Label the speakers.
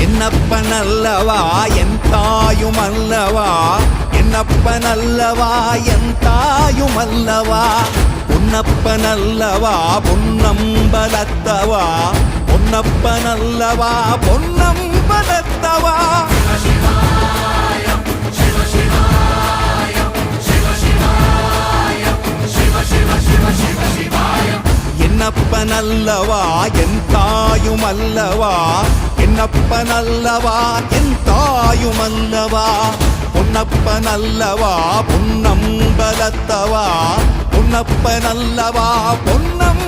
Speaker 1: என்னப்பனல்லவா என் தாயுமல்லவா, என்னப்பனல்லவா என் தாயுமல்லவா, பொன்னப்பனல்லவா பொன்னம்பலத்தவா, பொன்னப்பனல்லவா பொன்னம்பலத்தவா. என்னப்பனல்லவா என் தாயுமல்லவா, என்னப்பனல்லவா என் தாயுமல்லவா, பொன்னப்பனல்லவா பொன்னம்பலத்தவா, பொன்னப்பனல்லவா பொன்னம்